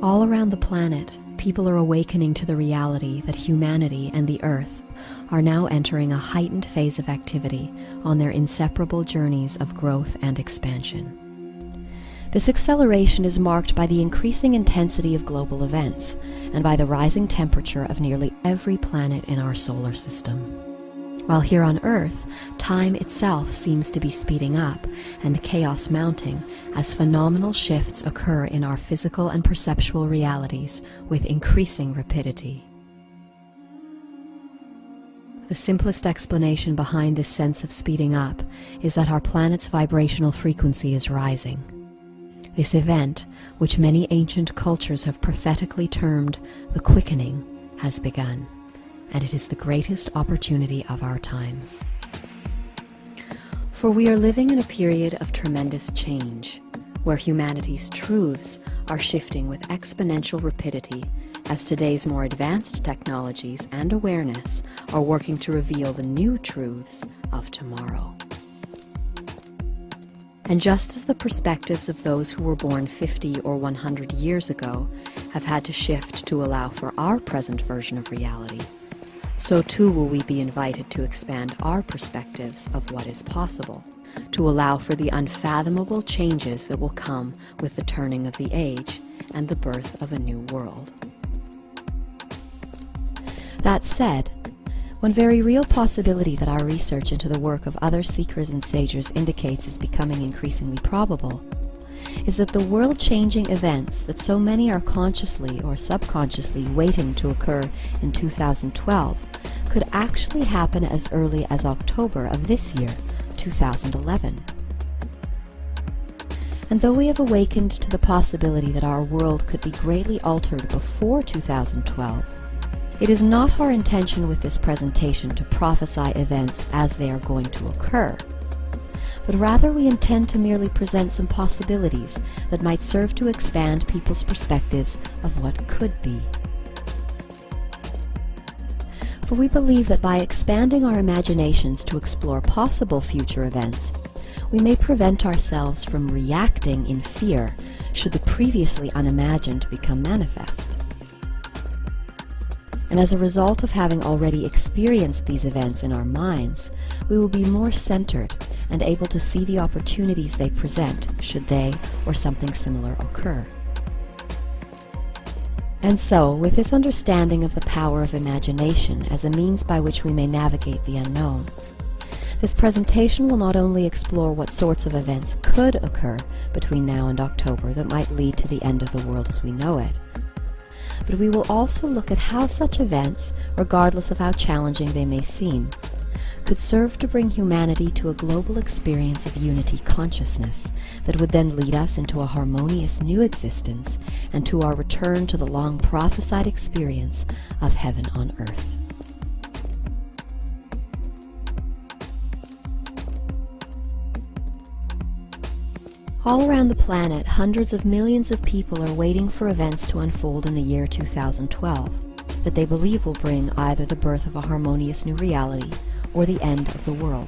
All around the planet, people are awakening to the reality that humanity and the Earth are now entering a heightened phase of activity on their inseparable journeys of growth and expansion. This acceleration is marked by the increasing intensity of global events and by the rising temperature of nearly every planet in our solar system. While here on Earth, time itself seems to be speeding up and chaos mounting as phenomenal shifts occur in our physical and perceptual realities with increasing rapidity. The simplest explanation behind this sense of speeding up is that our planet's vibrational frequency is rising. This event, which many ancient cultures have prophetically termed the quickening, has begun, and it is the greatest opportunity of our times. For we are living in a period of tremendous change, where humanity's truths are shifting with exponential rapidity as today's more advanced technologies and awareness are working to reveal the new truths of tomorrow. And just as the perspectives of those who were born 50 or 100 years ago have had to shift to allow for our present version of reality, so too will we be invited to expand our perspectives of what is possible, to allow for the unfathomable changes that will come with the turning of the age and the birth of a new world. That said, one very real possibility that our research into the work of other seekers and sages indicates is becoming increasingly probable is that the world-changing events that so many are consciously or subconsciously waiting to occur in 2012 could actually happen as early as October of this year, 2011. And though we have awakened to the possibility that our world could be greatly altered before 2012, it is not our intention with this presentation to prophesy events as they are going to occur, but rather we intend to merely present some possibilities that might serve to expand people's perspectives of what could be. For we believe that by expanding our imaginations to explore possible future events, we may prevent ourselves from reacting in fear should the previously unimagined become manifest. And as a result of having already experienced these events in our minds, we will be more centered and able to see the opportunities they present should they or something similar occur. And so, with this understanding of the power of imagination as a means by which we may navigate the unknown, this presentation will not only explore what sorts of events could occur between now and October that might lead to the end of the world as we know it, but we will also look at how such events, regardless of how challenging they may seem, could serve to bring humanity to a global experience of unity consciousness that would then lead us into a harmonious new existence and to our return to the long prophesied experience of heaven on earth. All around the planet, hundreds of millions of people are waiting for events to unfold in the year 2012 that they believe will bring either the birth of a harmonious new reality or the end of the world.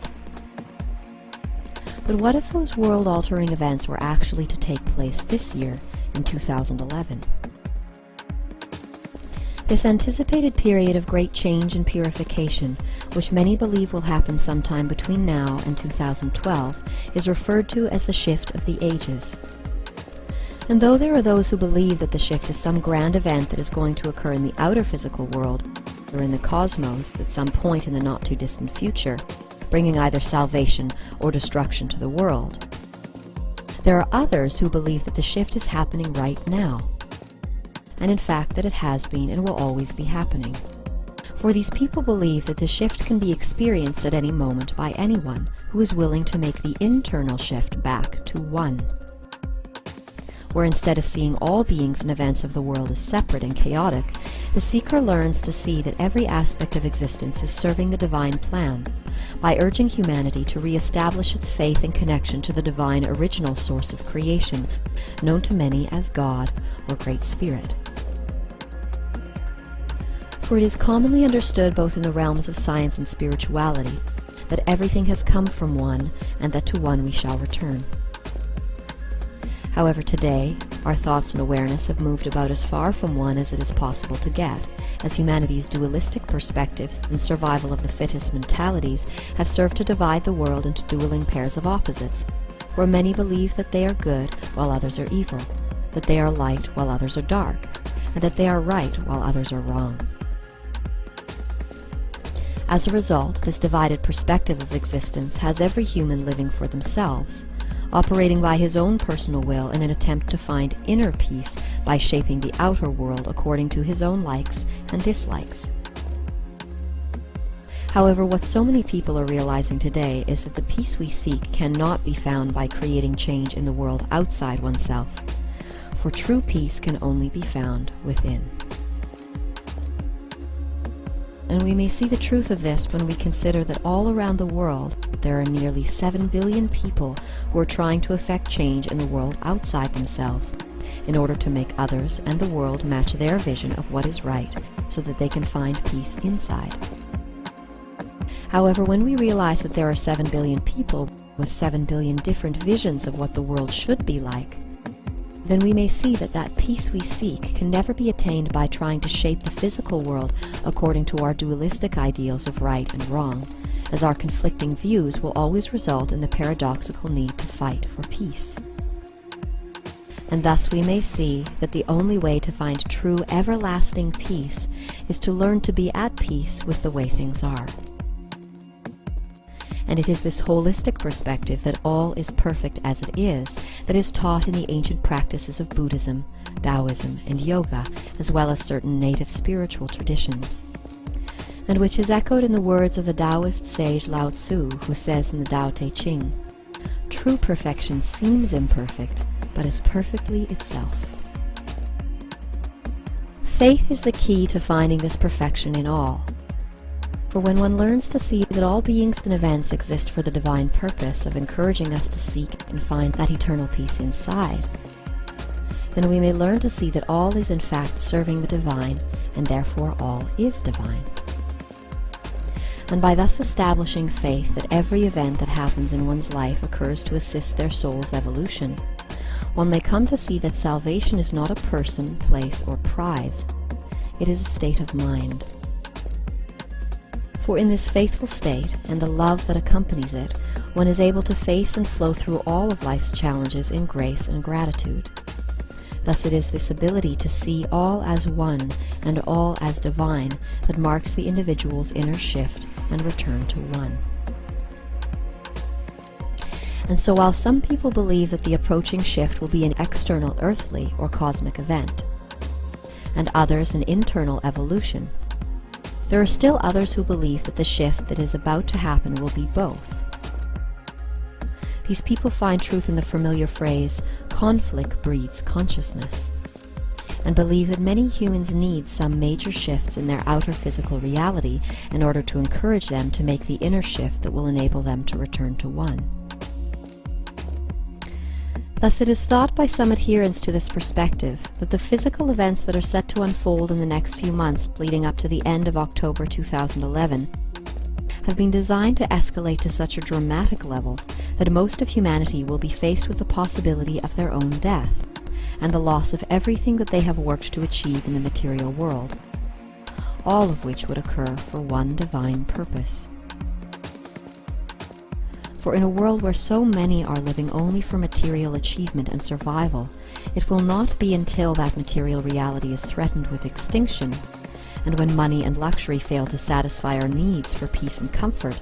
But what if those world-altering events were actually to take place this year in 2011? This anticipated period of great change and purification, which many believe will happen sometime between now and 2012, is referred to as the shift of the ages. And though there are those who believe that the shift is some grand event that is going to occur in the outer physical world or in the cosmos at some point in the not-too-distant future, bringing either salvation or destruction to the world, there are others who believe that the shift is happening right now, and in fact that it has been and will always be happening. For these people believe that the shift can be experienced at any moment by anyone who is willing to make the internal shift back to one, where instead of seeing all beings and events of the world as separate and chaotic, the seeker learns to see that every aspect of existence is serving the divine plan by urging humanity to re-establish its faith and connection to the divine original source of creation, known to many as God or Great Spirit. For it is commonly understood both in the realms of science and spirituality that everything has come from one and that to one we shall return. However, today, Our thoughts and awareness have moved about as far from one as it is possible to get, as humanity's dualistic perspectives and survival of the fittest mentalities have served to divide the world into dueling pairs of opposites, where many believe that they are good while others are evil, that they are light while others are dark, and that they are right while others are wrong. As a result, this divided perspective of existence has every human living for themselves, operating by his own personal will in an attempt to find inner peace by shaping the outer world according to his own likes and dislikes. However, what so many people are realizing today is that the peace we seek cannot be found by creating change in the world outside oneself, for true peace can only be found within. And we may see the truth of this when we consider that all around the world there are nearly 7 billion people who are trying to effect change in the world outside themselves in order to make others and the world match their vision of what is right so that they can find peace inside. However, when we realize that there are 7 billion people with 7 billion different visions of what the world should be like, then we may see that that peace we seek can never be attained by trying to shape the physical world according to our dualistic ideals of right and wrong, as our conflicting views will always result in the paradoxical need to fight for peace. And thus we may see that the only way to find true everlasting peace is to learn to be at peace with the way things are. And it is this holistic perspective that all is perfect as it is that is taught in the ancient practices of Buddhism, Taoism, and Yoga, as well as certain native spiritual traditions, and which is echoed in the words of the Taoist sage Lao Tzu, who says in the Tao Te Ching, "True perfection seems imperfect, but is perfectly itself." Faith is the key to finding this perfection in all. For when one learns to see that all beings and events exist for the divine purpose of encouraging us to seek and find that eternal peace inside, then we may learn to see that all is in fact serving the divine, and therefore all is divine. And by thus establishing faith that every event that happens in one's life occurs to assist their soul's evolution, one may come to see that salvation is not a person, place, or prize. It is a state of mind. For in this faithful state, and the love that accompanies it, one is able to face and flow through all of life's challenges in grace and gratitude. Thus it is this ability to see all as one and all as divine that marks the individual's inner shift and return to one. And so while some people believe that the approaching shift will be an external earthly or cosmic event, and others an internal evolution, there are still others who believe that the shift that is about to happen will be both. These people find truth in the familiar phrase, "conflict breeds consciousness," and believe that many humans need some major shifts in their outer physical reality in order to encourage them to make the inner shift that will enable them to return to one. Thus it is thought by some adherents to this perspective that the physical events that are set to unfold in the next few months leading up to the end of October 2011 have been designed to escalate to such a dramatic level that most of humanity will be faced with the possibility of their own death and the loss of everything that they have worked to achieve in the material world, all of which would occur for one divine purpose. For in a world where so many are living only for material achievement and survival, it will not be until that material reality is threatened with extinction, and when money and luxury fail to satisfy our needs for peace and comfort,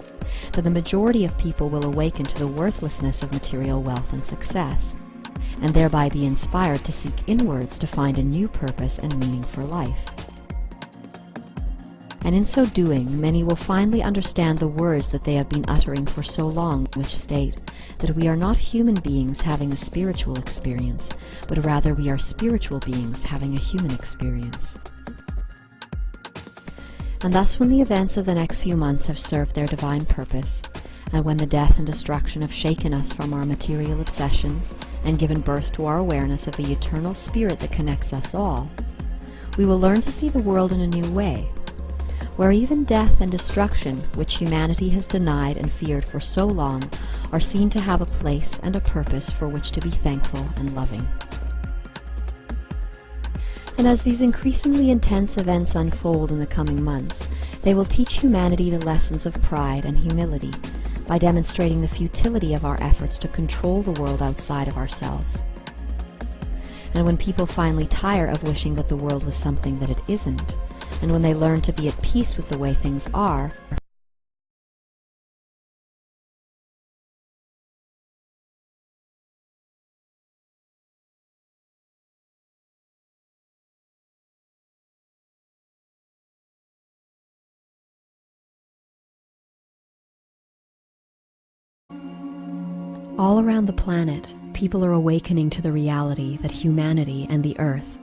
that the majority of people will awaken to the worthlessness of material wealth and success, and thereby be inspired to seek inwards to find a new purpose and meaning for life. And in so doing, many will finally understand the words that they have been uttering for so long, which state that we are not human beings having a spiritual experience, but rather we are spiritual beings having a human experience. And thus when the events of the next few months have served their divine purpose, and when the death and destruction have shaken us from our material obsessions and given birth to our awareness of the eternal spirit that connects us all, we will learn to see the world in a new way, where even death and destruction, which humanity has denied and feared for so long, are seen to have a place and a purpose for which to be thankful and loving. And as these increasingly intense events unfold in the coming months, they will teach humanity the lessons of pride and humility by demonstrating the futility of our efforts to control the world outside of ourselves. And when people finally tire of wishing that the world was something that it isn't, and when they learn to be at peace with the way things are, all around the planet, people are awakening to the reality that humanity and the Earth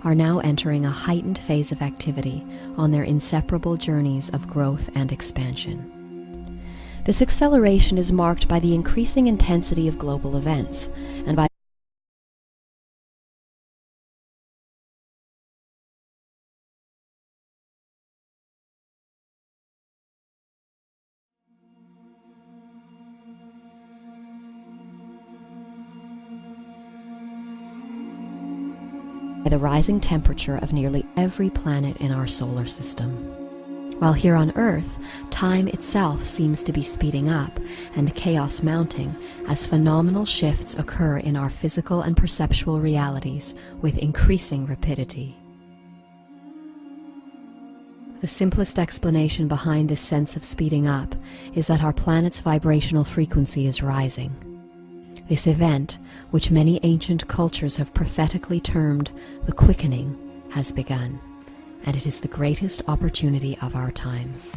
are now entering a heightened phase of activity on their inseparable journeys of growth and expansion. This acceleration is marked by the increasing intensity of global events and by the rising temperature of nearly every planet in our solar system. While here on Earth, time itself seems to be speeding up and chaos mounting as phenomenal shifts occur in our physical and perceptual realities with increasing rapidity. The simplest explanation behind this sense of speeding up is that our planet's vibrational frequency is rising. This event, which many ancient cultures have prophetically termed the quickening, has begun, and it is the greatest opportunity of our times.